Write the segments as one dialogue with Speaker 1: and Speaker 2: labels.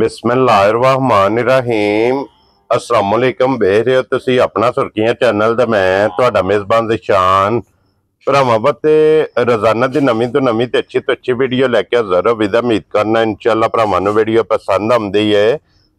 Speaker 1: बिस्मिल्लाहिर्रहमानिर्रहीम अस्सलाम वालेकुम। देख रहे हो तुसी अपना सुर्खियां चैनल ते मैं तुहाडा मेजबान दिशान भरावां ते रोजाना दी नवीं तो नवीं ते अच्छी वीडियो लैके हाज़र हो। विदा उम्मीद करना इंशाअल्लाह भरावां नूं वीडियो पसंद आउंदी है।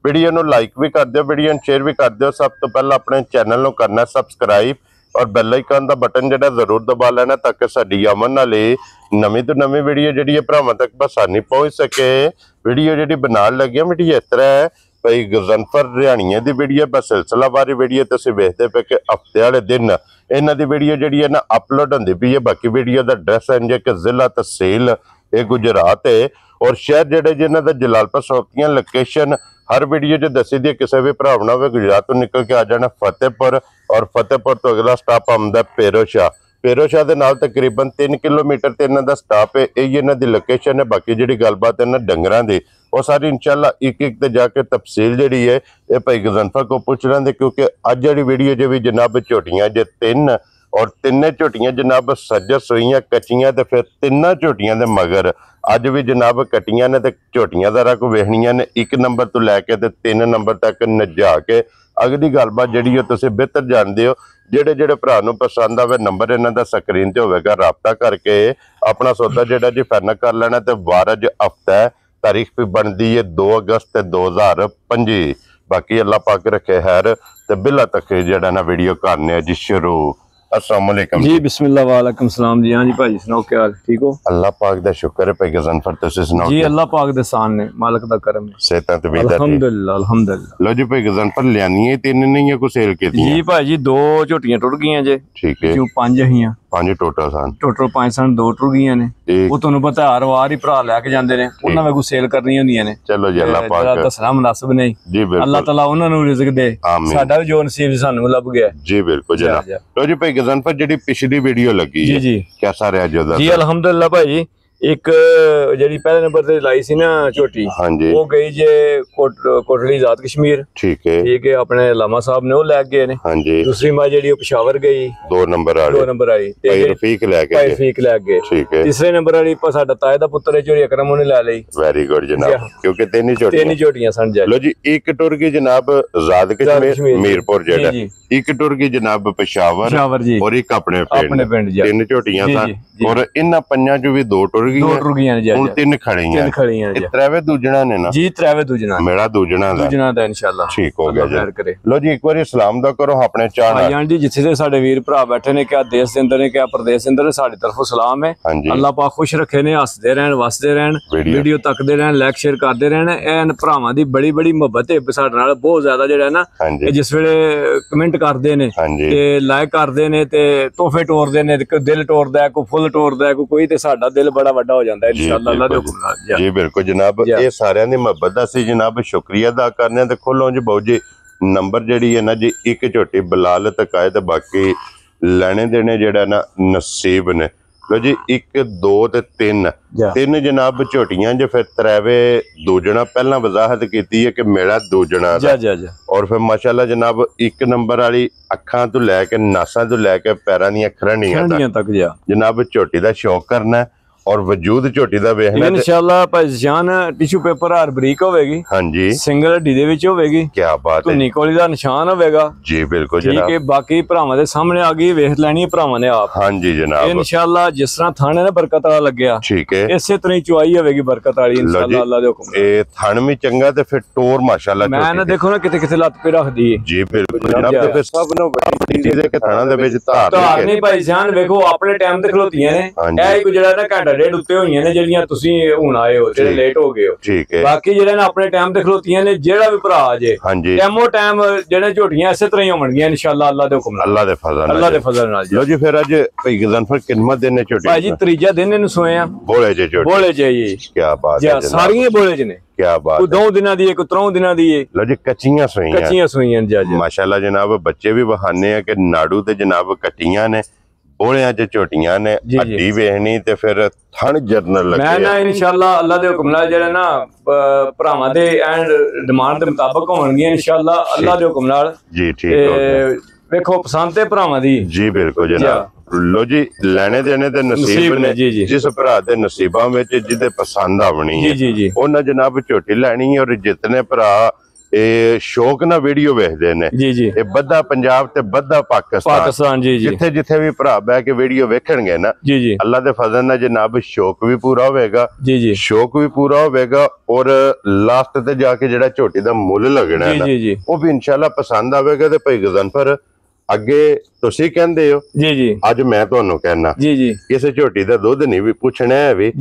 Speaker 1: वीडियो नूं लाइक भी कर दिओ, वीडियो नूं शेयर भी कर दिओ। सब तो पहला अपने चैनल नूं करना सबसक्राइब और बैल आइकन का बटन जिहड़ा जरूर दबा लेना ताकि साडी आमन वाली नवीं तो नवीं वीडियो जिहड़ी है भरावां तक बसानी पहुंच सके। वीडियो जिहड़ी बनाउण लगे वीडियो इस तरह है भाई गजनफर रिहाणियां दी वीडियो बस सिलसिलावारी वीडियो तुसीं वेखदे पे कि हफ्ते वाले दिन इन्हां दी वीडियो जिहड़ी है ना अपलोड होंदी पई है। बाकी वीडियो दा एड्रैस है कि जिला तहसील ये गुजरात है और शहर जिहड़े जिन्हां दा जलालपुर सोपतियां लोकेशन हर वीडियो जो दसी दी। किसी भी भरा होना हो गुजरात तो निकल के आ जाना फतेहपुर और फतेहपुर तो अगला स्टाप आउंदा पेरोशाह। पेरोशाह दे नाल तकरीबन 3 किलोमीटर ते इन्हां दा स्टाप है। यही इन्हां दी लोकेशन है। बाकी जिहड़ी गलबात है ना डंगरां दी वो सारी इंशाअल्लाह एक एक ते जाके तफसील जिहड़ी है ये भाई गजनफर को पुछ लेंदे क्योंकि अज जिहड़ी वीडियो जो भी जनाब झोटियां जे 3 और तिन्ने झोटियां जनाब सज्जर सूईयां कच्चियां ते फिर तिन्ना झोटियां दे मगर अज भी जनाब कट्टियां ने ते झोटियां दा रख वेखणियां ने 1 नंबर तो लैके ते 3 नंबर तक नजा के अगली गलबात जिहड़ी है तुसीं बेहतर जानदे हो। जेड़े जेड़े भरा नूं पसंद आवे नंबर इन्हां दा स्क्रीन ते होवेगा, राबता करके अपना सौदा जिहड़ा जी फाइनल कर लेना। ते वार अज हफ्ता है, तारीख भी बनती है 2 अगस्त 2025। बाकी अल्लाह पाक रखे खैर ते बिला तक जिहड़ा ना वीडियो करने जी शुरू। अस्सलाम वालेकुम
Speaker 2: जी बिस्मिल्लाह वालेकुम सलाम जी। हाँ जी भाई सुनाओ क्या हाल, ठीक हो?
Speaker 1: अल्लाह पाक दा शुक्र है भाई गजनफर तुसीं सुनाओ
Speaker 2: जी। अल्लाह पाक दे सान ने, मालिक दा करम है।
Speaker 1: सेहतां ते वीदा
Speaker 2: अल्हम्दुलिल्लाह अल्हम्दुलिल्लाह।
Speaker 1: लो जी भाई गजनफर लियानी है 3 नहीं है को सेल कीती
Speaker 2: जी भाई जी 2 झोटियां टुट गईयां जे।
Speaker 1: ठीक है
Speaker 2: जो 5 हियां
Speaker 1: 5 टोटल सन।
Speaker 2: टोटल 5 सन 2 टुट गईयां ने। वो तुहानू पता हर वार ही भरा लैके जांदे ने, उन्हां वे को सेल करनी हुंदियां ने।
Speaker 1: चलो जी अल्लाह पाक
Speaker 2: दसना मुनासिब नहीं
Speaker 1: जी बिल्कुल।
Speaker 2: अल्लाह ताला उन्हां नू रिज़्क दे, साडा भी जो नसीब सानू लभ गया
Speaker 1: जी बिल्कुल जनाब। लो जी भाई गजनफर जिहड़ी पिछली वीडियो लगी
Speaker 2: जी जी
Speaker 1: कैसा रहा जो
Speaker 2: जी? अल्हम्दुलिल्लाह भाई एक जी पहले नंबर ते लाई सी ना झोटी,
Speaker 1: हाँ जी
Speaker 2: वो गई जे कोटली आजाद कश्मीर।
Speaker 1: ठीक है
Speaker 2: अपने लामा साहब ने वो लैके गए ने।
Speaker 1: हाँ जी।
Speaker 2: दूसरी मां जी पेशावर गई
Speaker 1: 2 नंबर वाली
Speaker 2: 2 नंबर वाली
Speaker 1: भाई रफीक लैके
Speaker 2: भाई रफीक लैके गए।
Speaker 1: ठीक है।
Speaker 2: तीसरे नंबर वाली साडा ताए दा पुत्र है जो अकरम ने लै लई।
Speaker 1: वेरी गुड जनाब क्योंकि 3
Speaker 2: झोटियां सन जी।
Speaker 1: लो जी एक टुर गई जनाब आजाद कश्मीर मीरपुर जेड़ा, एक टुर गई जनाब पेशावर जी और एक अपने पिंड। 3 झोटियां सन और इन्हां पंजां चों भी 2 टुर गईयां हुण 3 खड़ियां। त्रैवे दूजना ने ना जी? त्रैवे दूजना मेरा दूजना दा इंशाअल्लाह ठीक हो गया जी। लो जी एक बार सलाम दा करो अपने चाह
Speaker 2: भाई जान जी जिथे से साडे वीर भरा बैठे ने, क्या देश दे अंदर ने क्या प्रदेश दे अंदर ने, साडी तरफों सलाम है। अल्लाह पाक खुश रखे ने, हसदे रहन वसदे रहन, वीडियो तकदे रहन, लाइक शेयर करदे रहन। एन भरावां दी बड़ी बड़ी मुहब्बत है साडे नाल, बहुत ज्यादा जेड़ा है ना जिस वेले कमेंट करदे ने ते लाइक करदे ने ते तोहफे टोरदे ने, कोई दिल टोरदा है, कोई फुल टोरदा है, कोई ते साडा दिल बड़ा वड्डा हो जांदा है इंशाअल्लाह अल्लाह दे हुक्म नाल
Speaker 1: जी बिल्कुल जनाब। ये सारियां दी मुहब्बत दा सी जनाब, शुक्रिया अदा करने ते खोलो जी बहु जी नंबर जिहड़ी है ना जी एक झोटी बिलाल तक आए ते बाकी लेने देने जेड़ा ना नसीब ने। लो जी 1 2 ते 3 जनाब झोटियां जो फिर त्रैवे दूजना पहला वजाहत की है कि मेरा दूजना और फिर माशाल्लाह जनाब 1 नंबर वाली अखां तो लैके नासा तो लैके पैरां दी खरंडियां तक जनाब झोटी दा शौक करना है और वजूद झोटी दा वेखना
Speaker 2: इंशाअल्लाह भाईजान। टिश्यू पेपर हर बरीक होवेगी। हां जी। सिंगल हड्डी दे विच होवेगी। क्या बात है। धुनी कोली दा निशान होवेगा जी बिल्कुल जनाब। ठीक है। बाकी भरावां दे सामने आ गई, वेख लैनी है भरावां ने आप। हां जी जनाब। इंशाअल्लाह जिस तरह थाने ने बरकत वाला लगया ठीक है इसे तरह ही चुआई होवेगी बरकत वाली इंशाअल्लाह अल्लाह दे हुक्म। ए थान भी चंगा ते फिर टोर माशाअल्लाह मैं ना देखो ना किते किते लत पे रख दी जी बिल्कुल जनाब। ते फिर सब नो बड़ी चीज है कि थाना दे विच धार नहीं भाईजान देखो अपने टाइम ते खलोतियां ने। ए कोई जेड़ा ना घंटा डेढ़ उत्ते होईयां ने जेड़ियां तुसी हुण आए हो जेड़े लेट हो गए हो ठीक है। बाकी जेड़े ना अपने टाइम ते खलोतियां ने जेड़ा भी भरा जे टाइमो टाइम जेड़े झोटियां इसे तरह ही होणगियां इंशाअल्लाह अल्लाह दे हुक्म नाल अल्लाह दे फजल नाल। लो जी फिर अज भाई गजनफर किन्ना दिन ने झोटी भाई जी? त्रीजा दिन इनु सोए आ बोले जे झोटी बोले जे जी। क्या बात है सारियां बोले जे ने। क्या बात है। 2 दिनां दी एक 3 दिनां दी है। लो जी कच्चियां सोईयां जी माशाल्लाह जनाब। बच्चे भी बहाने हैं कि नाड़ू ते जनाब कट्टियां ने बोलियां च झोटियां ने हड्डी वेखनी ते फिर थन जरनल लगे। मैं ना इंशाअल्लाह अल्लाह दे हुक्म नाल जेड़ा ना भरावां दे एंड डिमांड दे मुताबिक होणगियां इंशाअल्लाह अल्लाह दे हुक्म नाल जी ठीक है। वेखो पसंद है भरावां दी जी बिल्कुल जनाब।
Speaker 1: लो जी लेने देने ते नसीब ने जिस भरा दे नसीबां विच जिदे पसंद आवनी है उन्हें जनाब झोटी लैनी है। और जितने भरा शौक ना वीडियो वेखदे ने ये बद्दा पंजाब ते बद्दा पाकिस्तान जिथे जिथे भी भरा बह के वीडियो वेखणगे ना अल्लाह दे फजल नाल जनाब शौक भी पूरा होवेगा शौक भी पूरा होवेगा और लास्ट ते जाके जेड़ा झोटी दा मुल लगना है ना वो भी इंशाल्लाह पसंद आवेगा। ते भाई गजनफर अगे तुसी कहंदे हो अज मैं तुहानू कहना किसी झोटी दा दुध नहीं भी पुछना है भी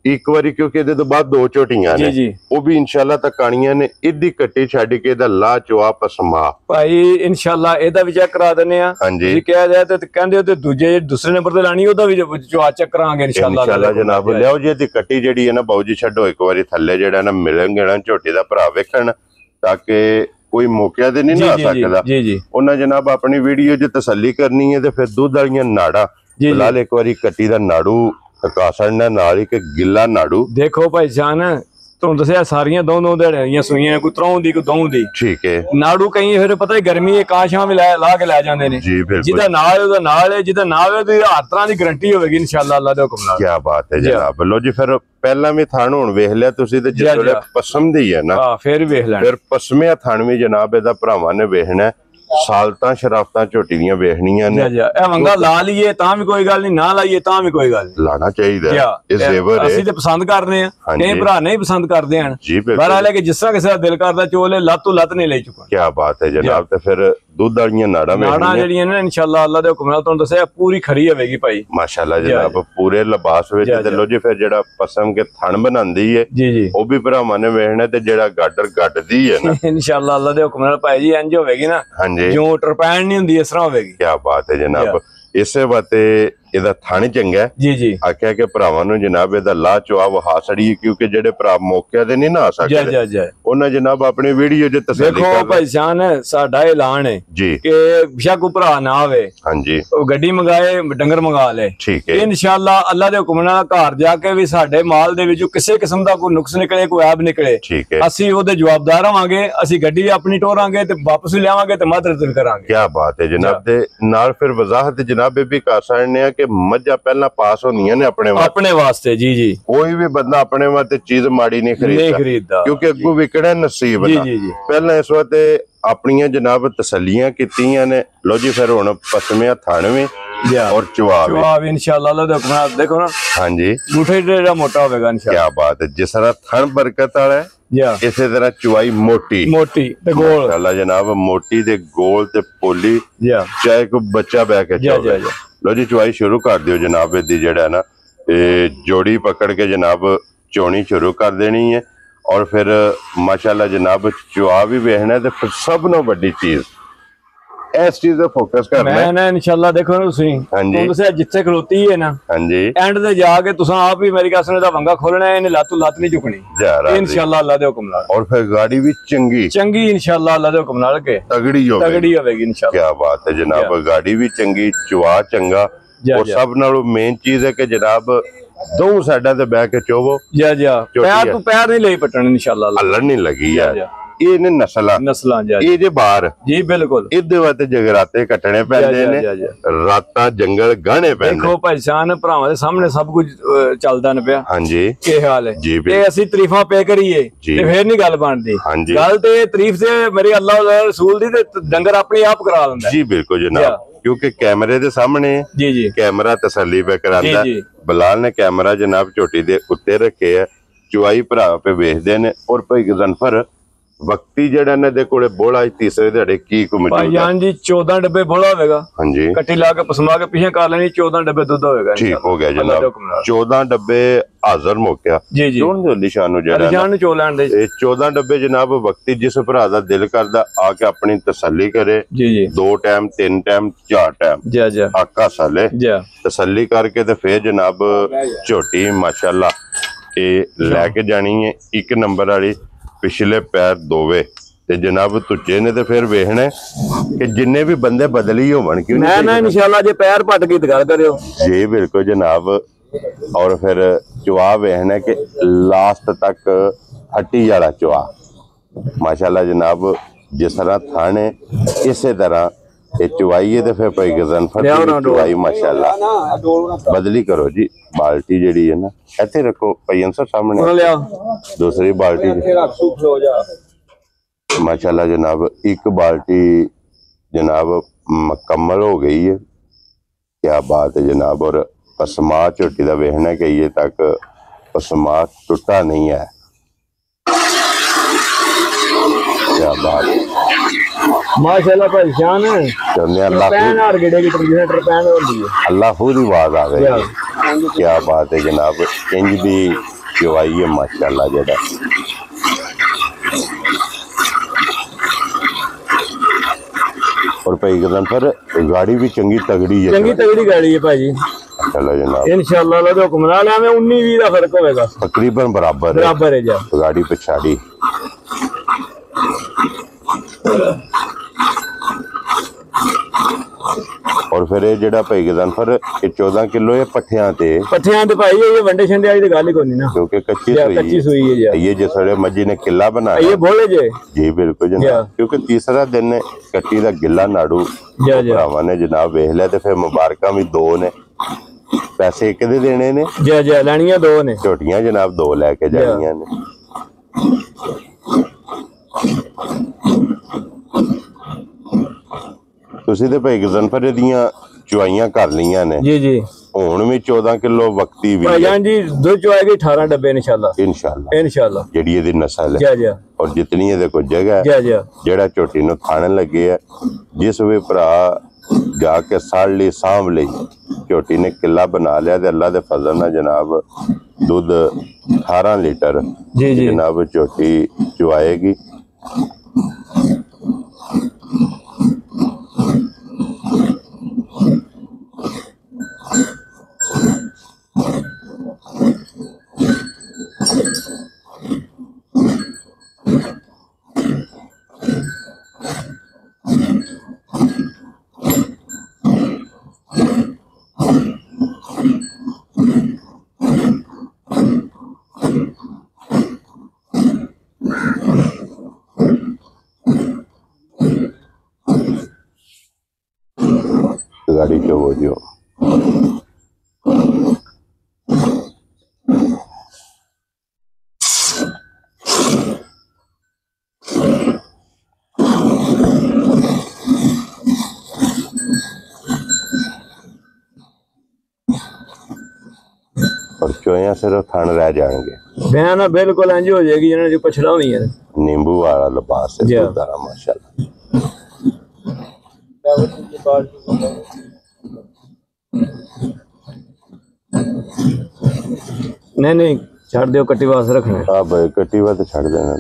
Speaker 1: एक बारी क्योंकि इहदे तो बाद दो झोटियां ने वो भी इंशाल्लाह तकाणियां ने इदी कट्टी छड्ड के दा ला चवा पसमा
Speaker 2: भाई इंशाल्लाह एदा भी चेक करा देने आ जी कह दे ते कहंदे हो ते दूसरे नंबर ते लानी ओदा भी चवा चेक करांगे इंशाल्लाह
Speaker 1: जनाब। लियाओ जी इहदी कट्टी जेहड़ी है ना बाऊ जी छड्डो एक बारी थल्ले जेहड़ा ना मिलणगे ना झोटी दा भरा वेखण ताकि कोई मौके ते नहीं ना आ सकदा। उन्हें जनाब अपनी वीडियो च तसल्ली करनी है ते फिर दूध वालियां नाड़ा फिलहाल एक बारी कट्टी दा नाड़ू कासड़ना नाल ही गिला नाड़ू
Speaker 2: देखो भाई जान तुम दसिया सारियां दो दिहाड़ियां सूइयां कोई त्रौं दी कोई दौं दी ठीक है नाड़ू कई फिर पता है गर्मी है कां शां भी ला के लै जांदे ने जिदा नाल ओदा नाल है जिदा ना होवे ते हर तरह दी गारंटी होवेगी इंशाल्लाह अल्लाह दे हुक्म नाल। क्या बात है जनाब। लो जी फिर
Speaker 1: पहला भी थान हुण वेख लिया तुसी ते जिस वेले पसम दी है ना
Speaker 2: फिर वेख लैण
Speaker 1: फिर पसमिया थान भी जनाब एदा भरावां ने वेखना सालतां शराफतां झोटी दियां वेखनियां ने
Speaker 2: ए वंगा ला लईए तां भी कोई गल नहीं ना लाइए तां भी कोई गल नहीं
Speaker 1: लाना चाहिए ये जेवर है
Speaker 2: ਅਸੀਂ ਤੇ ਪਸੰਦ ਕਰਨੇ ਆ ਕਈ ਭਰਾ ਨਹੀਂ ਪਸੰਦ ਕਰਦੇ ਹਨ ਬਹਰਾਲ ਹੈ ਕਿ ਜਿਸ ਤਰ੍ਹਾਂ ਕਿਸੇ ਦਾ ਦਿਲ ਕਰਦਾ ਚੋਲੇ ਲੱਤੋਂ ਲੱਤ ਨਹੀਂ ਲੈ ਚੁੱਕਾ।
Speaker 1: ਕੀ ਬਾਤ ਹੈ ਜਨਾਬ। ਤੇ ਫਿਰ ਦੁੱਧ ਵਾਲੀਆਂ ਨਾੜਾਂ
Speaker 2: ਜਿਹੜੀਆਂ ਨੇ ਇਨਸ਼ਾਅੱਲਾ ਅੱਲਾ ਦੇ ਹੁਕਮ ਨਾਲ ਤੁਹਾਨੂੰ ਦੱਸਿਆ ਪੂਰੀ ਖਰੀ ਹੋਵੇਗੀ ਭਾਈ ਮਾਸ਼ਾਅੱਲਾ
Speaker 1: ਜਨਾਬ ਪੂਰੇ ਲਿਬਾਸ ਵਿੱਚ ਤੇ ਲੋ ਜੀ ਫਿਰ ਜਿਹੜਾ ਪਸਮ ਕੇ ਥਣ ਬਣਾਉਂਦੀ ਹੈ ਉਹ ਵੀ ਭਰਾਵਾਂ ਨੇ ਵੇਖਣਾ ਤੇ ਜਿਹੜਾ ਗਾਡਰ ਗੱਡਦੀ ਹੈ ਨਾ
Speaker 2: ਇਨਸ਼ਾਅੱਲਾ ਅੱਲਾ ਦੇ ਹੁਕਮ ਨਾਲ ਭਾਈ ਜੀ ਇੰਜ ਹੋਵੇਗੀ ਨਾ ਜੋ ਟਰਪੈਣ ਨਹੀਂ ਹੁੰਦੀ ਇਸ ਤਰ੍ਹਾਂ ਹੋਵੇਗੀ।
Speaker 1: ਕੀ ਬਾਤ ਹੈ ਜਨਾਬ। ਇਸੇ ਵਾਤੇ ਇਹਦਾ ਥਣ ਚੰਗਾ ਆਖਿਆ ਕਿ ਭਰਾਵਾਂ ਨੂੰ ਜਨਾਬ ਇਹਦਾ ਲਾ ਚਵਾ ਵਹਾ ਛੜੀਏ ਕਿਉਂਕਿ ਜਿਹੜੇ ਭਰਾ ਮੌਕੇ ਤੇ ਨਹੀਂ ਨਾ ਆ ਸਕਦੇ ਉਹਨਾਂ ਜਨਾਬ ਆਪਣੀ ਵੀਡੀਓ 'ਚ ਤਸੱਲੀ
Speaker 2: ਦੇਖੋ ਭਾਈ ਜਾਨ ਸਾਡਾ ਐਲਾਨ ਹੈ ਕਿ ਬੇਸ਼ੱਕ ਭਰਾ ਨਾ ਆਵੇ ਹਾਂਜੀ ਉਹ ਗੱਡੀ ਮੰਗਾਏ ਡੰਗਰ ਮੰਗਾ ਲੇ ਠੀਕ ਹੈ ਇਨਸ਼ਾਅੱਲਾ ਅੱਲਾ ਦੇ ਹੁਕਮ ਨਾਲ ਘਰ ਜਾ ਕੇ ਵੀ ਸਾਡੇ ਮਾਲ ਦੇ ਵਿੱਚੋਂ ਕਿਸੇ ਕਿਸਮ ਦਾ ਕੋਈ ਨੁਕਸ ਨਿਕਲੇ ਕੋਈ ਐਬ ਨਿਕਲੇ ਅਸੀਂ ਉਹਦੇ ਜਵਾਬਦਾਰ ਹੋਵਾਂਗੇ। ਅਸੀਂ ਗੱਡੀ ਆਪਣੀ ਟੋਰਾਂਗੇ ਤੇ ਵਾਪਸ ਲਿਆਵਾਂਗੇ ਤੇ ਮਦਦ ਕਰਾਂਗੇ।
Speaker 1: ਕੀ ਬਾਤ ਹੈ ਜਨਾਬ। ਦੇ ਨਾਲ ਫਿਰ ਵਜ਼ਾਹਤ ਜਨਾਬ ਇਹ ਵੀ ਕਰ ਸਕਦੇ ਆ ਕਿ ਮੱਝਾਂ ਪਹਿਲਾਂ ਪਾਸ ਹੁੰਦੀਆਂ ਨੇ
Speaker 2: ਆਪਣੇ ਵਾਸਤੇ ਜੀ
Speaker 1: ਕੋਈ ਵੀ ਬੰਦਾ ਆਪਣੇ ਵਾਸਤੇ ਚੀਜ਼ ਮਾੜੀ ਨਹੀਂ ਖਰੀਦਦਾ ਕਿਉਂਕਿ ਅੱਗੋਂ ਵਿਕਣਾ ਨਸੀਬ ਨਾ ਪਹਿਲਾਂ ਇਸ ਵਾਸਤੇ ਆਪਣੀਆਂ ਜਨਾਬ ਤਸੱਲੀਆਂ ਕੀਤੀਆਂ ਨੇ। ਲੋ ਜੀ ਫਿਰ ਹੁਣ ਪਸਮਿਆ ਥਾਣਵੇਂ और चुवाब
Speaker 2: इंशाअल्लाह अल्लाह दे हुक्म नाल देखो ना हां जी मुठे जेड़ा मोटा होवेगा इंशाअल्लाह।
Speaker 1: क्या बात है। जिस तरह थन बरकत वाला है इसी तरह चुवाई मोटी ते गोल माशाअल्लाह जनाब मोटी ते गोल ते पोली चाहे कोई बच्चा बह के लो जी चुवाई शुरू कर दियो जनाब। दी जेड़ा ना जोड़ी पकड़ के जनाब चोनी शुरू कर देनी है और फिर माशाअल्लाह जनाब चुवा भी वेखना ते फिर सब नाल वड्डी चीज इस चीज पे फोकस करना है
Speaker 2: मैं इंशाल्लाह देखो ਤੁਸੀਂ ਤੁਸੀਂ ਜਿੱਥੇ ਖਲੋਤੀ ਹੈ ਨਾ ਹਾਂਜੀ ਐਂਡ ਤੇ ਜਾ ਕੇ ਤੁਸੀਂ ਆਪ ਹੀ ਮੇਰੀ ਕਸਮ ਦਾ ਵੰਗਾ ਖੋਲਣਾ ਹੈ ਇਹਨੇ ਲੱਤ ਨਹੀਂ ਝੁਕਣੀ इंशाल्लाह ਅੱਲਾ ਦੇ ਹੁਕਮ ਨਾਲ
Speaker 1: और फिर गाड़ी भी चंगी
Speaker 2: इंशाल्लाह ਅੱਲਾ ਦੇ ਹੁਕਮ ਨਾਲ के तगड़ी होगी इंशाल्लाह।
Speaker 1: क्या बात है जनाब। गाड़ी भी चंगी चुआ चंगा और सब नालों मेन चीज है कि जनाब दो साइडा ते बैठ के चोवो
Speaker 2: पैर तो पैर नहीं ले पटन इंशाल्लाह
Speaker 1: हल्लण नहीं लगी यार ਇਹ ਨੇ ਨਸਲਾਂ ਇਹ ਜੇ ਬਾਹਰ
Speaker 2: ਜੀ ਬਿਲਕੁਲ
Speaker 1: ਇਹਦੇ ਵਾਸਤੇ ਜਗਰਾਤੇ ਕੱਟਣੇ ਪੈਂਦੇ ਨੇ ਰਾਤਾਂ ਜੰਗਲ ਗਾਣੇ ਪੈਂਦੇ।
Speaker 2: ਦੇਖੋ ਭਾਈਸਾਨ ਭਰਾਵਾਂ ਦੇ ਸਾਹਮਣੇ ਸਭ ਕੁਝ ਚੱਲਦਾ ਨਾ ਪਿਆ ਹਾਂਜੀ ਕੀ ਹਾਲ ਹੈ ਤੇ ਅਸੀਂ ਤਾਰੀਫਾਂ ਪੇ ਕਰੀਏ ਤੇ ਫੇਰ ਨਹੀਂ ਗੱਲ ਬਣਦੀ ਗੱਲ ਤੇ ਤਾਰੀਫ ਤੇ ਮੇਰੇ ਅੱਲਾਹ ਦਾ ਰਸੂਲ ਦੀ ਤੇ ਡੰਗਰ ਆਪਣੇ ਆਪ ਕਰਾ ਦਿੰਦਾ ਜੀ ਬਿਲਕੁਲ ਜਨਾਬ ਕਿਉਂਕਿ ਕੈਮਰੇ ਦੇ ਸਾਹਮਣੇ ਜੀ ਕੈਮਰਾ ਤਸੱਲੀ ਪੇ ਕਰਾਂਦਾ। ਬਲਾਲ ਨੇ ਕੈਮਰਾ ਜਨਾਬ ਝੋਟੀ ਦੇ ਉੱਤੇ ਰੱਖਿਆ ਚੁਆਈ ਭਰਾ ਪੇ ਵੇਖਦੇ ਨੇ ਔਰ ਭਾਈ ਗਜ਼ਨਫਰ वक्ती जेड़ा ने दे कोले बोला तीसरे दिहाड़े की को मौजूद है भाईजान जी 14 डब्बे बोला होगा हां जी कट्टी ला के पसमा के पीछे कर लेनी 14 डब्बे दूध होगा ठीक हो गया जनाब 14 डब्बे हाजिर मौका जी जोन जो निशान नु जेड़ा निशान नु चो लैन दे 14 डब्बे जनाब वक्ती जिस भरा दा दिल करदा आके अपनी तसल्ली करे जी 2 टाइम 3 टाइम 4 टाइम जी आका साले तसल्ली करके ते फिर जनाब झोटी माशाल्लाह ए लेके जानी है एक नंबर वाली पिछले पैर दोवे ते जनाब तुचे ने ते फिर वेखना कि जिन्ने भी बंदे बदली होवन क्यों ना इंशाल्लाह जे पैर पट के गल करियो
Speaker 1: जी बिल्कुल जनाब। और फिर चुआ वेखना कि लास्ट तक हट्टी वाला चुआ माशाल्लाह जनाब जिस तरह थाने इसी तरह ਇਹ ਚੁਵਾਈ ਹੈ ਤੇ ਫਿਰ ਭਾਈ ਗਜ਼ਨਫਰ ਚੁਵਾਈ ਮਾਸ਼ਾਅੱਲਾ ਬਦਲੀ ਕਰੋ ਜੀ। ਬਾਲਟੀ ਜਿਹੜੀ ਹੈ ਨਾ ਇੱਥੇ ਰੱਖੋ ਭਾਈ ਅੰਸਰ ਸਾਹਮਣੇ, दूसरी बाल्टी माशाल्लाह जनाब एक बाल्टी जनाब मुकम्मल हो गई है। क्या बात है जनाब। और पसमा झोटी का वेखना कि ये तक पसमा टुटा नहीं है। क्या बात है
Speaker 2: माशाल्लाह भाई जान
Speaker 1: अल्लाह खुद ही आवाज आ गई। क्या बात है जनाब। इंज दी चुवाई है माशाल्लाह जड़ा। और भाई गजनफर गाड़ी भी चंगी तगड़ी है,
Speaker 2: चंगी तगड़ी गाड़ी है भाई।
Speaker 1: चलो जनाब
Speaker 2: इंशाल्लाह अल्लाह दा हुक्म नाल हमें 19-20 का फर्क होगा,
Speaker 1: तकरीबन बराबर
Speaker 2: है जा
Speaker 1: गाड़ी पिछाड़ी। और फिर ये जेड़ा भाई गजनफर ये 14 किलो है पट्ठियां ते
Speaker 2: भाई ये वंडे छंडे वाली तो गल ही कोई नहीं ना, क्योंकि
Speaker 1: कच्ची सुई है ये जिसले मजी ने किला बनाया
Speaker 2: ये बोले जे जी
Speaker 1: बिल्कुल जनाब। क्योंकि तीसरा दिन है कट्टी दा गिला नाड़ू भरावां ने जनाब वेख लिया। ते फिर मुबारकां भी दो ने, पैसे एक दे देने ने
Speaker 2: लैनियां दो ने,
Speaker 1: झोटियां जनाब दो लैके जानियां ने। ਤੁਸੀਂ ਤੇ ਭਾਈ ਗਜ਼ਨਫਰ ਦੀਆਂ ਚੁਆਈਆਂ ਕਰ ਲਈਆਂ ਨੇ
Speaker 2: ਜੀ ਜੀ।
Speaker 1: ਹੁਣ ਵੀ 14 ਕਿਲੋ ਵਕਤੀ ਵੀ
Speaker 2: ਭਾਈ ਜਾਨ ਜੀ ਦੋ ਚੁਆਏ ਗਏ 18 ਡੱਬੇ
Speaker 1: इंशाल्लाह ਜਿਹੜੀ ਇਹਦੀ ਨਸਲ ਹੈ
Speaker 2: ਜੀ।
Speaker 1: ਔਰ ਜਿਤਨੀ ਇਹਦੇ ਕੋਲ ਜਗ੍ਹਾ ਹੈ ਜਿਹੜਾ ਝੋਟੀ ਨੂੰ ਖਾਣ ਲੱਗੇ ਆ ਜਿਸ ਵੀ ਭਰਾ ਜਾ ਕੇ ਸਾੜ ਲਈ ਸਾਂਭ ਲਈ ਝੋਟੀ ਨੇ ਕਿੱਲਾ ਬਣਾ ਲਿਆ ਤੇ ਅੱਲਾ ਦੇ ਫਜ਼ਲ ਨਾਲ ਜਨਾਬ ਦੁੱਧ 18 ਲੀਟਰ
Speaker 2: ਜੀ ਜੀ
Speaker 1: ਜਨਾਬ ਝੋਟੀ ਚੁਆਏਗੀ। गाड़ी क्यों हो दियो और चोया सिर्फ थान रह जाएंगे
Speaker 2: बयाना बिल्कुल इंज हो जाएगी जो पछड़ा हुई है
Speaker 1: नींबू वाला लिबास है माशाल्लाह।
Speaker 2: नहीं छड़ दियो कट्टी वास्ते रखना।
Speaker 1: हाँ भाई कट्टी वास्ते छड़ देना।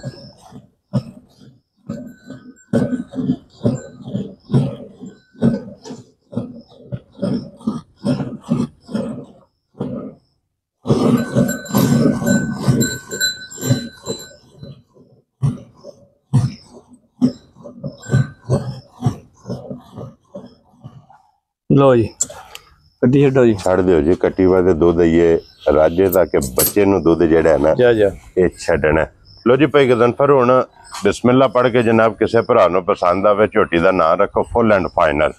Speaker 2: लो जी कट्टी छड्डो जी
Speaker 1: छड़ दियो जी कट्टी वास्ते दुध ये राजे ताकि बच्चे नु दुध जेड़ा है ना ये छड्डना। लो जी भाई गजनफर हुण बिस्मिल्लाह पढ़ के जनाब किसी भरा नु पसंद आवे झोटी दा नाम रखो फुल एंड फाइनल।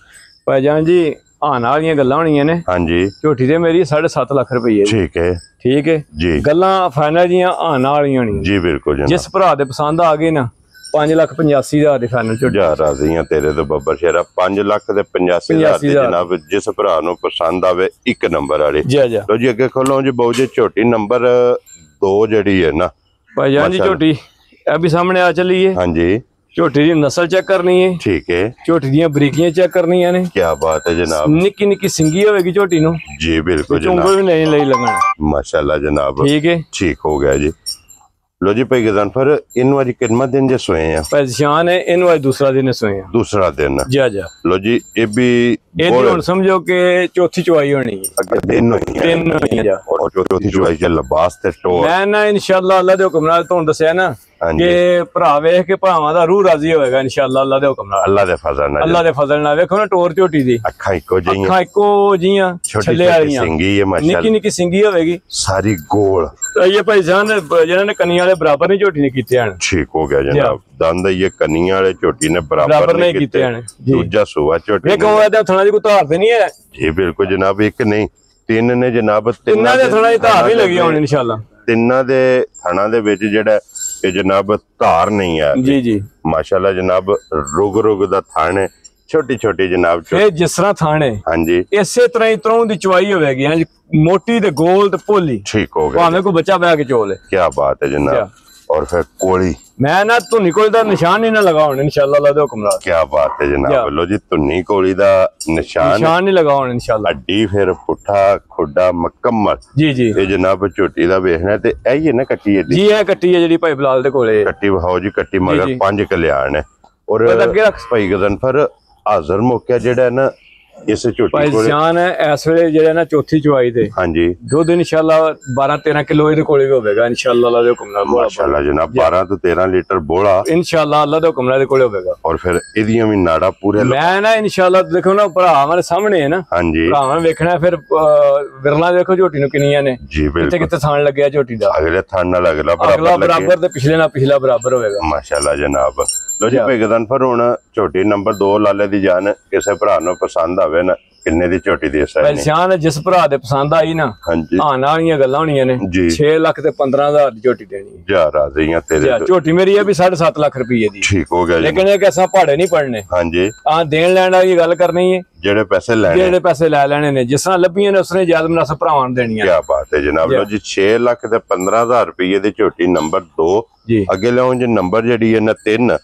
Speaker 2: भाईजान जी आने वाली गल्लां होणियां ने।
Speaker 1: हां जी झोटी
Speaker 2: ते मेरी 7.5 लाख रुपये। ठीक है
Speaker 1: जी
Speaker 2: गल्लां फाइनल जियां आने वालियां होणियां
Speaker 1: जी बिल्कुल जनाब।
Speaker 2: जिस भरा दे पसंद आ गए ना 5,85,000 दी फाइनल झोटी
Speaker 1: राजियां तेरे तो बब्बर शेरा 5,85,000 दी जनाब जिस भरा नु पसंद आवे एक नंबर वाली। लो जी अगे खोलो जी बहु जी झोटी नंबर 2 जेडी है ना
Speaker 2: भाईजान जी झोटी अभी सामने आ चली है।
Speaker 1: हां जी
Speaker 2: झोटी दी नस्ल चेक करनी है।
Speaker 1: ठीक है
Speaker 2: झोटी दी बरीकियां चेक करनी है।
Speaker 1: क्या बात है जनाब।
Speaker 2: निक्की निक्की सिंगी होगी झोटी नु
Speaker 1: जी बिल्कुल
Speaker 2: जनाब भी नहीं लगना
Speaker 1: माशाल्लाह जनाब।
Speaker 2: ठीक है ठीक
Speaker 1: हो गया जी। लो जी भाई गजनफर इन वाली कितना दिन जे सोए हैं
Speaker 2: पहचान है इन वाली दूसरा दिन सोए हैं
Speaker 1: दूसरा दिन
Speaker 2: जा
Speaker 1: लो जी ये भी
Speaker 2: हुन समझो कि चौथी चुवाई होनी है
Speaker 1: अगर दिन होई है और चौथी चुवाई जे लिबास ते टोर
Speaker 2: मैं ना इंशाल्लाह अल्लाह दे हुक्म नाल तुहानू दसया ना ਕਿ ਭਰਾ ਵੇਖ ਕੇ ਭਰਾਵਾਂ ਦਾ ਰੂਹ ਰਾਜ਼ੀ ਹੋਏਗਾ ਇਨਸ਼ਾਅੱਲਾ ਅੱਲਾ ਦੇ ਹੁਕਮ ਨਾਲ,
Speaker 1: ਅੱਲਾ ਦੇ ਫਜ਼ਲ ਨਾਲ।
Speaker 2: ਅੱਲਾ ਦੇ ਫਜ਼ਲ ਨਾਲ ਵੇਖੋ ਨਾ ਟੋਰ ਝੋਟੀ ਦੀ
Speaker 1: ਅੱਖਾਂ ਇੱਕੋ ਜਿਹੀਆਂ,
Speaker 2: ਅੱਖਾਂ ਇੱਕੋ ਜਿਹੀਆਂ ਛੱਲੇ ਵਾਲੀਆਂ,
Speaker 1: ਸਿੰਗੀ ਹੈ ਮਾਸ਼ਾਅੱਲਾ,
Speaker 2: ਨਿੱਕੀ ਨਿੱਕੀ ਸਿੰਗੀ ਹੋਵੇਗੀ
Speaker 1: ਸਾਰੀ ਗੋਲ।
Speaker 2: ਇਹ ਭਾਈ ਜਾਨ ਜਿਹਨਾਂ ਨੇ ਕੰਨੀਆਂ ਵਾਲੇ ਬਰਾਬਰ ਨਹੀਂ ਝੋਟੀ ਨੇ ਕੀਤੇ ਹਨ।
Speaker 1: ਠੀਕ ਹੋ ਗਿਆ ਜਨਾਬ, ਦੰਦ ਇਹ ਕੰਨੀਆਂ ਵਾਲੇ ਝੋਟੀ ਨੇ ਬਰਾਬਰ ਨਹੀਂ ਕੀਤੇ ਹਨ। ਦੂਜਾ ਸੂਆ ਝੋਟੀ
Speaker 2: ਵੇਖੋ ਇਹਦੇ ਥਣਾ ਦੀ ਕੋਈ ਧਾਰ ਤੇ ਨਹੀਂ ਹੈ
Speaker 1: ਜੀ, ਬਿਲਕੁਲ ਜਨਾਬ, ਇੱਕ ਨਹੀਂ ਤਿੰਨ ਨੇ ਜਨਾਬ,
Speaker 2: ਤਿੰਨਾਂ ਦੇ ਥਣਾ ਦੀ ਧਾਰ ਨਹੀਂ ਲੱਗੀ ਹੋਣੀ ਇਨਸ਼ਾਅੱਲਾ,
Speaker 1: ਤਿੰਨਾਂ ਦੇ ਥਣਾ ਦੇ ਵਿੱਚ ਜਿਹੜਾ ਇਹ ਜਨਾਬ ਧਾਰ ਨਹੀਂ ਹੈ
Speaker 2: ਜੀ ਜੀ
Speaker 1: ਮਾਸ਼ਾਅੱਲਾ ਜਨਾਬ, ਰੁਗ ਰੁਗ ਦਾ ਥਣ ਹੈ, ਛੋਟੀ ਛੋਟੀ ਜਨਾਬ,
Speaker 2: ਇਹ ਜਿਸ ਤਰ੍ਹਾਂ ਥਾਣੇ
Speaker 1: ਹਾਂਜੀ
Speaker 2: ਇਸੇ ਤਰ੍ਹਾਂ ਹੀ ਤਰੋਂ ਦੀ ਚਵਾਈ ਹੋਵੇਗੀ, ਹਾਂਜੀ ਮੋਟੀ ਤੇ ਗੋਲ ਤੇ ਭੋਲੀ।
Speaker 1: ਠੀਕ ਹੋ ਗਿਆ,
Speaker 2: ਭਾਵੇਂ ਕੋਈ ਬੱਚਾ ਬਹਿ ਕੇ ਚੋਲੇ।
Speaker 1: ਕੀ ਬਾਤ ਹੈ ਜਨਾਬ। और फिर कोड़ी
Speaker 2: मैं ना धुनी कोली दा निशान नहीं ना लगाओ इंशाअल्लाह अल्लाह दे हुक्म नाल।
Speaker 1: क्या बात है जनाब, लो जी धुनी कोली दा निशान
Speaker 2: नहीं लगाओ इंशाअल्लाह।
Speaker 1: हड्डी फिर पुट्ठा खुड्डा मुकम्मल
Speaker 2: जी जी
Speaker 1: ये जनाब झोटी दा वेखना ते यही है ना कट्टी है
Speaker 2: जी, है कट्टी है जेडी भाई बिलाल दे कोले
Speaker 1: कट्टी वहाओ जी, कट्टी मगर 5 कल्याण है। और भाई गजनफर हाजिर मौका जेड़ा है ना इस झोटी
Speaker 2: कोले जान है इस वेले जेड़ा ना चौथी चवाई ते
Speaker 1: हां जी
Speaker 2: दुध इंशाअल्लाह 12-13 किलो इहदे कोले भी होवेगा इंशाअल्लाह अल्लाह दे हुक्म नाल।
Speaker 1: माशाअल्लाह जनाब 12 तो 13 लीटर बोला इंशाअल्लाह
Speaker 2: अल्लाह दे हुक्म नाल कोले होवेगा।
Speaker 1: और फिर इदियां भी नाड़ा पूरे
Speaker 2: मैं ना इंशाअल्लाह देखो ना भरा हमारे सामने है ना,
Speaker 1: हां जी
Speaker 2: भरावां वेखना फिर विरला देखो झोटी नु किनियां ने
Speaker 1: जी, बिल्कुल
Speaker 2: किते थान लगया झोटी दा,
Speaker 1: अगले थान नाल अगला
Speaker 2: बराबर ते पिछले नाल पिछला बराबर होवेगा
Speaker 1: माशाअल्लाह जनाब। लो जी भाई गजनफर हुण झोटी नंबर 2 लाले दी जान किसे भरा नु पसंद आवे ना किन्ने दी झोटी दे सकदे
Speaker 2: शान जिस भरा दे पसंद आई ना
Speaker 1: हां जी
Speaker 2: आने वालियां गल्लां होणियां ने 6 लाख ते 15,000 दी झोटी देनी है।
Speaker 1: जा राज़ियां तेरे
Speaker 2: झोटी मेरी है भी 7.5 लाख रुपए दी।
Speaker 1: ठीक हो गया
Speaker 2: लेकिन एक ऐसा भाड़े नहीं पड़ने। हां जी देन लैण वाली गल करनी है,
Speaker 1: जेड़े पैसे
Speaker 2: ले लेने ने जिस तरह लभियां ने उसने ज्यादा मुनासिब भरावां नु देनियां।
Speaker 1: क्या बात है जनाब। लो जी 6 लाख ते 15,000 रुपए दी झोटी नंबर 2 जी। अगे लाओ जी नंबर जेडी है ना 3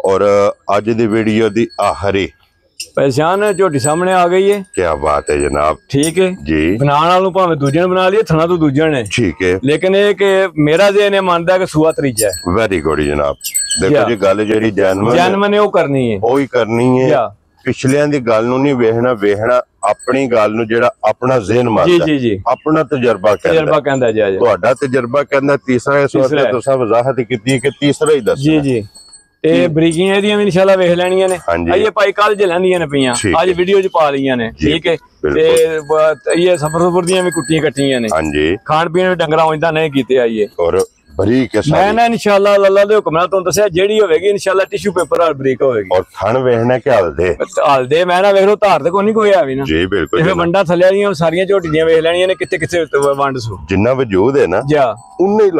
Speaker 1: और आज दी वीडियो दी आखिरी
Speaker 2: पहचान झोटी सामने आ गई है। क्या
Speaker 1: बात है जनाब। ठीक है जी, बनाने वालों भावे दूजे ने बना लिया, थना तो दूजे ने ठीक है, लेकिन ये कि मेरा जे ने मानदा है कि सुआ त्रीजा है। वेरी गुड जनाब। देखो जी गल जेडी जैनमन है वो करनी है, ओही करनी है। पिछलियां दी गल नूं नहीं वेखना, वेखना अपनी गल नूं जेड़ा अपना ज़हन मानदा जी जी अपना तजर्बा कहंदा जी तुहाडा तजर्बा कहंदा तीसरा इस वक्त तुसां वजाहत कीती कि तीसरा ही दस जी जी ए बरीकियां एदियां भी इंशाल्लाह वेख लेणियां ने। ये भाई कल ज लैंदियां ने पईयां आज वीडियो च पा लईयां ने। ठीक है ते ये सफर दियां भी कुट्टियां कट्टियां ने। हां जी खान पीन भी डंगरा होंदा नहीं कीते आइए और बरीक है मैं ना इंशाल्लाह अल्लाह दे हुक्म नाल तुहानू दस्सिया जेडी होवेगी इंशाल्लाह टिश्यू पेपर और बरीक होवेगी। और थन वेखना कि हल्दे मैं ना वेख लो धार ते कोई नहीं कोई है भी ना जी बिल्कुल इसे वंडा थल्ले वालियां सारियां झोटी दियां वेख लेणियां ने किथे किथे वंड सु जिन्ना वजूद है ना जा उन्ने ही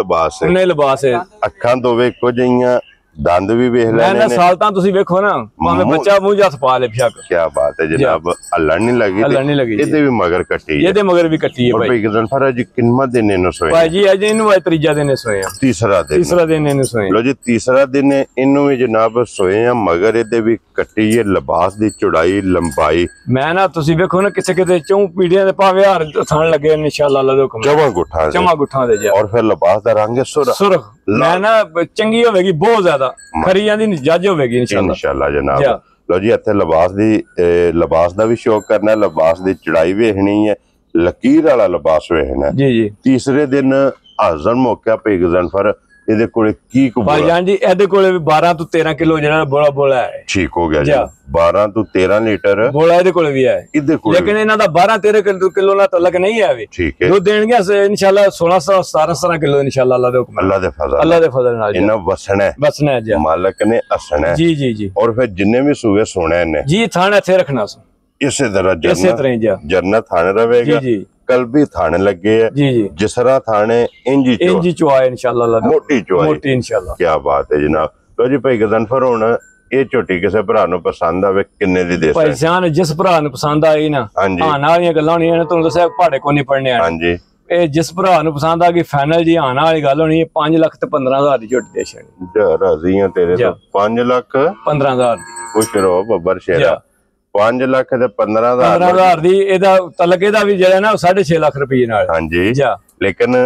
Speaker 1: लिबास है अखां तो वे इक्को जिहियां दंद भी वेख लेने ने साल तां तुसी वेखो ना भावे बच्चा मुंह हथ पा ले फिक। क्या बात है जनाब। हल्लण नहीं लगी इहदे भी मगर कट्टी है, इहदे मगर भी कट्टी है भाई। भाई गजनफर जी किन्ना दिन इनु सोए भाई जी अज इनु तीजा दिन सोए हैं, तीसरा दिन इनु सोए। लो जी तीसरा दिन इनु भी जनाब सोए हैं मगर इहदे भी कट्टी है। लिबास दी चौड़ाई लंबाई मैं ना तुसी वेखो ना किथे किथे चौं पीढ़ियां दे भावे हार थण लगे इंशाल्लाह अल्लाह दे हुक्म चमा गुठा दे जा। और फिर लिबास दा रंग सुरख मैं ना चंगी होवेगी बहुत ज्यादा खरी जांदी जज होवेगी इंशाल्लाह जनाब। लो जी इत्थे लिबास दा भी शौक करना, लिबास दी चढ़ाई वेखनी है, लकीर वाला लिबास वेखना जी जी। तीसरे दिन हाज़र मौका पे गजनफर ਇਹਦੇ ਕੋਲੇ ਕੀ ਕੋ ਭਾਈਜਾਨ ਜੀ ਇਹਦੇ ਕੋਲੇ ਵੀ 12 ਤੋਂ 13 ਕਿਲੋ ਜਿਹੜਾ ਬੋਲਾ ਹੈ। ਠੀਕ ਹੋ ਗਿਆ ਜੀ 12 ਤੋਂ 13 ਲੀਟਰ ਬੋਲਾ ਇਹਦੇ ਕੋਲੇ ਵੀ ਹੈ ਇਹਦੇ ਕੋਲੇ, ਲੇਕਿਨ ਇਹਨਾਂ ਦਾ 12-13 ਕਿਲੋ ਨਾਲ ਤਲਕ ਨਹੀਂ ਹੈ ਵੀ। ਠੀਕ ਹੈ ਦੁੱਧ ਦੇਣਗੇ ਇਨਸ਼ਾਅੱਲਾ 16-17 ਕਿਲੋ ਇਨਸ਼ਾਅੱਲਾ ਅੱਲਾਹ ਦੇ ਹੁਕਮ ਅੱਲਾਹ ਦੇ ਫਜ਼ਲ ਨਾਲ ਇਹਨਾਂ ਵਸਣਾ ਹੈ ਜੀ ਮਾਲਕ ਨੇ ਹਸਣਾ ਜੀ ਜੀ ਜੀ। और फिर जिन्ने भी सूबे सोने ने जी थाने ਇੱਥੇ ਰੱਖਣਾ ਸੋ इसे तरह जरना थाने रहेगा जी। कल भी थाने लगे है जी जी जिसरा थाने इंजी चुआ इंशाल्लाह मोटी इंशाल्लाह। क्या बात है जनाब। तो जी भाई गजनफर हुण ये झोटी किसी भरा नु पसंद आवे किन्ने दी दे भाई जान जिस भरा नु पसंद आई ना आने वाली गल्लां होणियां ने तुहानू दस्सिया भाड़े को नहीं पड़ने हां जी। ए जिस भरा नु पसंद आ गई फाइनल जी आने वाली गल होनी है 5 लाख ते 15,000 दी झोटी दे छड़ी राज़ियां तेरे तो 5 लाख 15,000 दी खुश रहो बब्बर शेरा 5 लाख ते 15,000 दी एदा तलक एदा भी जेड़ा ना 6.5 लाख रुपए नाल हां जी। लेकिन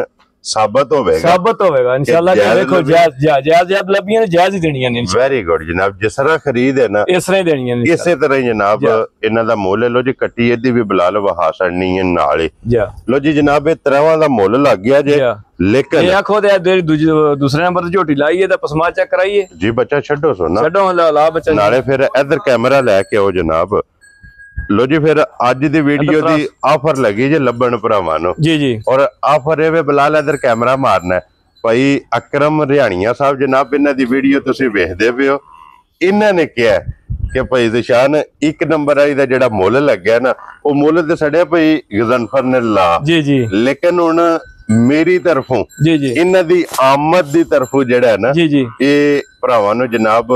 Speaker 1: ਸਾਬਤ ਹੋਵੇਗਾ
Speaker 2: ਇਨਸ਼ਾਅੱਲਾ। ਕਿ ਦੇਖੋ ਜਾਇਜ਼ ਲੱਭੀਆਂ ਨੇ, ਜਾਇਜ਼ ਹੀ ਦੇਣੀਆਂ ਨੇ।
Speaker 1: ਵੈਰੀ ਗੁੱਡ ਜਨਾਬ, ਜਿਸ ਤਰ੍ਹਾਂ ਖਰੀਦ ਹੈ ਨਾ
Speaker 2: ਇਸ ਤਰ੍ਹਾਂ ਹੀ ਦੇਣੀਆਂ ਨੇ,
Speaker 1: ਇਸੇ ਤਰ੍ਹਾਂ ਹੀ ਜਨਾਬ ਇਹਨਾਂ ਦਾ ਮੁੱਲ। ਲੋ ਜੀ ਕੱਟੀ ਇਹਦੀ ਵੀ ਬਲਾਲ ਵਹਾ ਛੜਨੀ ਹੈ ਨਾਲ ਹੀ। ਲੋ ਜੀ ਜਨਾਬ ਇਹ ਤਰ੍ਹਾਂ ਦਾ ਮੁੱਲ ਲੱਗ ਗਿਆ ਜੇ, ਲੇਕਿਨ
Speaker 2: ਇਹ ਆਖੋ ਤੇ ਦੂਸਰੇ ਨੰਬਰ ਤੇ ਝੋਟੀ ਲਾਈਏ ਤਾਂ ਪਸਮਾ ਚੈੱਕ ਕਰਾਈਏ
Speaker 1: ਜੀ। ਬੱਚਾ ਛੱਡੋ ਸੋਨਾ,
Speaker 2: ਛੱਡੋ ਲਾ ਬੱਚਾ,
Speaker 1: ਨਾਲੇ ਫਿਰ ਇਧਰ ਕੈਮਰਾ ਲੈ ਕੇ ਆਓ ਜਨਾਬ। ਲੋ ਜੀ ਫਿਰ ਅੱਜ ਦੀ ਵੀਡੀਓ ਦੀ ਆਫਰ ਲੱਗੀ ਜੇ ਲੱਭਣ ਭਰਾਵਾਂ ਨੂੰ
Speaker 2: ਜੀ।
Speaker 1: ਔਰ ਆਫਰ ਇਹ ਵੇ ਬਲਾਲ ਇਧਰ ਕੈਮਰਾ ਮਾਰਨਾ ਭਾਈ ਅਕਰਮ ਰਿਹਾਣੀਆਂ ਸਾਹਿਬ ਜਨਾਬ, ਇਹਨਾਂ ਦੀ ਵੀਡੀਓ ਤੁਸੀਂ ਵੇਖਦੇ ਪਏ ਹੋ। ਇਹਨਾਂ ਨੇ ਕਿਹਾ ਕਿ ਭਾਈ ਜ਼ੀਸ਼ਾਨ 1 ਨੰਬਰ ਵਾਲੀ ਦਾ ਜਿਹੜਾ ਮੁੱਲ ਲੱਗਿਆ ਨਾ, ਉਹ ਮੁੱਲ ਤੇ ਸੜਿਆ ਭਾਈ ਗਜ਼ਨਫਰ ਨੇ ਲਾ ਜੀ। ਲੇਕਿਨ ਹੁਣ ਮੇਰੀ ਤਰਫੋਂ ਇਹਨਾਂ ਦੀ ਆਮਦ ਦੀ ਤਰਫੋਂ ਜਿਹੜਾ ਨਾ ਇਹ ਭਰਾਵਾਂ ਨੂੰ ਜਨਾਬ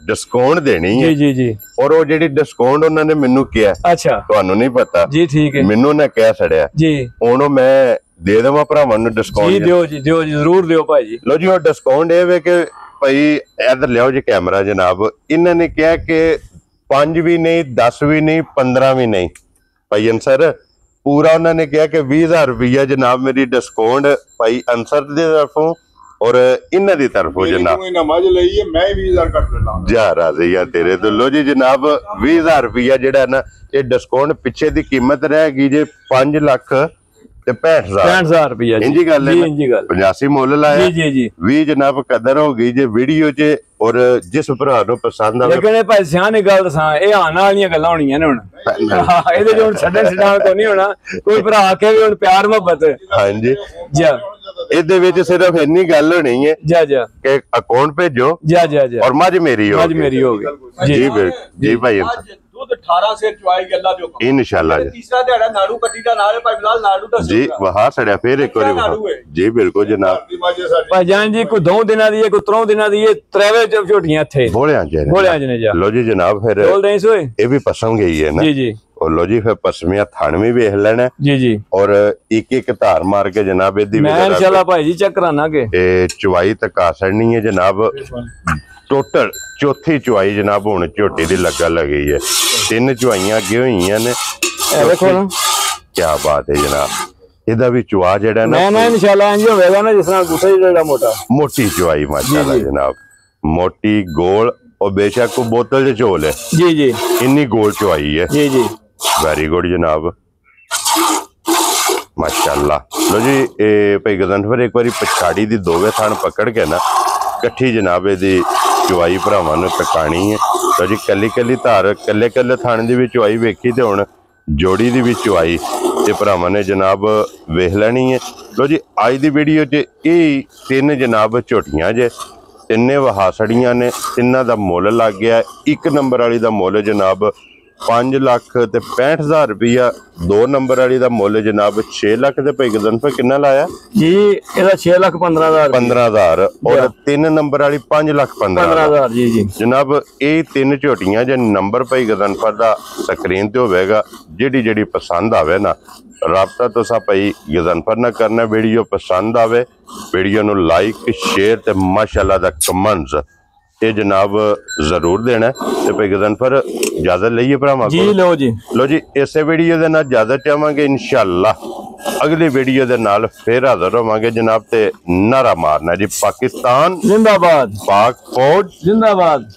Speaker 1: ਡਿਸਕਾਊਂਟ ਦੇਣੀ ਹੈ ਜੀ। ਔਰ ਉਹ ਜਿਹੜੀ ਡਿਸਕਾਊਂਟ ਉਹਨਾਂ ਨੇ ਮੈਨੂੰ ਕਿਹਾ, ਅੱਛਾ ਤੁਹਾਨੂੰ ਨਹੀਂ ਪਤਾ ਜੀ, ਠੀਕ ਹੈ, ਮੈਨੂੰ ਨਾ ਕਹਿ ਛੜਿਆ ਜੀ। ਹੁਣ ਮੈਂ ਦੇ ਦੇਵਾਂ ਭਰਾਵਾਂ ਨੂੰ ਡਿਸਕਾਊਂਟ ਜੀ? ਦਿਓ ਜੀ ਜ਼ਰੂਰ ਦਿਓ ਭਾਈ ਜੀ। ਲੋ ਜੀ ਉਹ ਡਿਸਕਾਊਂਟ ਇਹ ਵੇ ਕਿ ਭਾਈ ਇਧਰ ਲਿਆਓ ਜੀ ਕੈਮਰਾ ਜਨਾਬ। ਇਹਨਾਂ ਨੇ ਕਿਹਾ ਕਿ 5 ਵੀ ਨਹੀਂ, 10 ਵੀ ਨਹੀਂ, 15 ਵੀ ਨਹੀਂ ਭਾਈ ਅੰਸਰ, ਪੂਰਾ ਉਹਨਾਂ ਨੇ ਕਿਹਾ ਕਿ 20,000 ਰੁਪਇਆ ਜਨਾਬ ਮੇਰੀ ਡਿਸਕਾਊਂਟ ਭਾਈ ਅੰਸਰ ਦੀ ਤਰਫੋਂ ਔਰ ਇਹਨਾਂ ਦੀ ਤਰਫੋਂ ਜਨਾਬ।
Speaker 3: ਨਮਾਜ਼ ਲਈ ਹੈ, ਮੈਂ 20,000 ਕੱਟ ਲੈਣਾ
Speaker 1: ਜਾ ਰਾਜ਼ੀ ਆ ਤੇਰੇ ਤੋਂ। ਲੋ ਜੀ ਜਨਾਬ 20,000 ਰੁਪਇਆ ਜਿਹੜਾ ਨਾ ਇਹ ਡਿਸਕਾਊਂਟ, ਪਿੱਛੇ ਦੀ ਕੀਮਤ ਰਹਿ ਗਈ ਜੇ 5 ਲੱਖ ਤੇ 65,000
Speaker 2: ਰੁਪਇਆ।
Speaker 1: ਇੰਜੀ ਗੱਲ ਹੈ, 85 ਮੁੱਲ ਲਾਇਆ ਜੀ। 20 ਜਨਾਬ ਕਦਰ ਹੋ ਗਈ ਜੇ ਵੀਡੀਓ 'ਚ। ਔਰ ਜਿਸ ਭਰਾ ਨੂੰ ਪਸੰਦ ਆਵੇ,
Speaker 2: ਲੇਕਿਨ ਇਹ ਭਾਈ ਸਿਆਣੀ ਗੱਲ ਦੱਸਾਂ, ਇਹ ਆਉਣ ਵਾਲੀਆਂ ਗੱਲਾਂ ਹੋਣੀਆਂ ਨੇ ਹੁਣ। ਇਹਦੇ 'ਚ ਹੁਣ ਛੱਡਣ ਛਡਾਣ ਕੋ ਨਹੀਂ ਹੋਣਾ। ਕੋਈ ਭਰਾ ਆਖੇ ਵੀ ਹੁਣ ਪਿਆਰ ਮੁਹੱਬਤ, ਹਾਂਜੀ ਜੀ,
Speaker 1: ਇਹਦੇ ਵਿੱਚ ਸਿਰਫ ਇੰਨੀ ਗੱਲ ਹੋਣੀ ਹੈ ਕਿ ਅਕਾਊਂਟ ਭੇਜੋ ਔਰ ਮੱਝ ਮੇਰੀ ਹੋਗੀ ਜੀ ਭਾਈ।
Speaker 3: ਦੁੱਧ 18 ਸੇ ਚੁਆਈ ਗੱਲਾਂ ਜੋ
Speaker 1: ਇਨਸ਼ਾਅੱਲਾ ਜੀ।
Speaker 3: ਤੀਸਰਾ ਦਿਹਾੜਾ ਨਾੜੂ ਕੱਟੀ ਦਾ ਨਾਲ ਭਾਈ ਬਿਲਾਲ ਨਾੜੂ ਦਾ
Speaker 1: ਜੀ ਵਹਾ ਸੜਿਆ ਫੇਰ ਇੱਕ ਵਾਰੀ ਜੀ। ਬਿਲਕੁਲ ਜਨਾਬ
Speaker 2: ਭਾਈ ਜਾਨ ਜੀ, ਕੋਈ 2 ਦਿਨਾਂ ਦੀ ਹੈ, ਕੋਈ 3 ਦਿਨਾਂ ਦੀ ਹੈ, ਤਰੇਵੇਂ ਝੋਟੀਆਂ ਇੱਥੇ
Speaker 1: ਬੋਲਿਆਂ ਨੇ ਜਾ। ਲੋ ਜੀ ਜਨਾਬ ਫਿਰ ਇਹ ਵੀ ਪਸੰਦ ਗਈ ਹੈ ਨਾ ਜੀ। ਔਰ ਲੋ ਜੀ ਫਿਰ ਪਸਮੀਆਂ ਥਣ ਵੀ ਵੇਖ ਲੈਣਾ ਜੀ। ਔਰ ਇੱਕ ਧਾਰ ਮਾਰ ਕੇ ਜਨਾਬ ਇਹਦੀ ਵੀ
Speaker 2: ਇਨਸ਼ਾਅੱਲਾ ਭਾਈ ਜੀ ਚੈੱਕ ਕਰਾਣਾ ਕਿ
Speaker 1: ਇਹ ਚੁਆਈ ਤੱਕ ਆ ਸੜਨੀ ਹੈ ਜਨਾਬ। ਟੋਟਲ ਚੌਥੀ ਚੁਆਈ ਜਨਾਬ ਹੁਣ ਝੋਟੀ ਦੀ ਲੱਗਾ ਲੱਗੀ ਹੈ। 3 ਚੁਆਈਆਂ ਅੱਗੇ ਹੋਈਆਂ ਨੇ,
Speaker 2: ਦੇਖੋ ਨਾ
Speaker 1: ਕੀ ਬਾਤ ਹੈ ਜਨਾਬ। ਇਹਦਾ ਵੀ ਚੁਆ ਜਿਹੜਾ ਨਾ
Speaker 2: ਇਨਸ਼ਾਅੱਲਾ ਇੰਜ ਹੋਵੇਗਾ ਨਾ ਜਿਸ ਤਰ੍ਹਾਂ ਗੁੱਸੇ ਜਿਹੜਾ
Speaker 1: ਮੋਟੀ ਚੁਆਈ ਮਾਸ਼ਾਅੱਲਾ ਜਨਾਬ, ਮੋਟੀ ਗੋਲ और बेशक को बोतल जो झोल है जी इन्नी गोल चुआई है जी वेरी गुड जनाब माशाअल्लाह। लो जी भाई गजनफर एक बार पछाड़ी दी दोवे थान पकड़ के ना कट्ठी जनाब दी चुआई भरावां नूं तकानी है। लो जी कली कली धार कले कले थान दी भी चुआई वेखी ते हुण जोड़ी दी भी चुआई ते भरावां ने जनाब वेख लैनी है। लो जी अज दी वीडियो च यह 3 जनाब झोटियां जे तिन्ने वहासड़ियां ने, तिन्हां दा मुल लग गया। 1 नंबर वाली दा मुल जनाब 5,65,000 रुपया, 2 नंबर वाली दा मुल जनाब 6 लाख ते भाई गजनफर कितना लाया
Speaker 2: जी? ਇਹਦਾ
Speaker 1: 6,15,000 और 3 नंबर वाली 5,15,000 जी जनाब। ये 3 झोटियां जे नंबर भाई गजनफर दा स्क्रीन ते होवेगा। जेड़ी जेड़ी पसंद आवे ना राबता तुसा भाई गजनफर ना करना। वीडियो पसंद आवे वीडियो नू लाइक शेयर ते माशाअल्लाह दा कमेंट्स ये जनाब जरूर देना ते भाई गजनफर इजाजत लईए भरावां
Speaker 2: जी।
Speaker 1: लो जी इस वीडियो दे नाल इजाजत चाहांगे इंशाअल्लाह। अगली वीडियो दे नाल फिर हाजिर होवांगे जनाब ते नारा मारना जी पाकिस्तान जिंदाबाद, पाक फौज जिंदाबाद।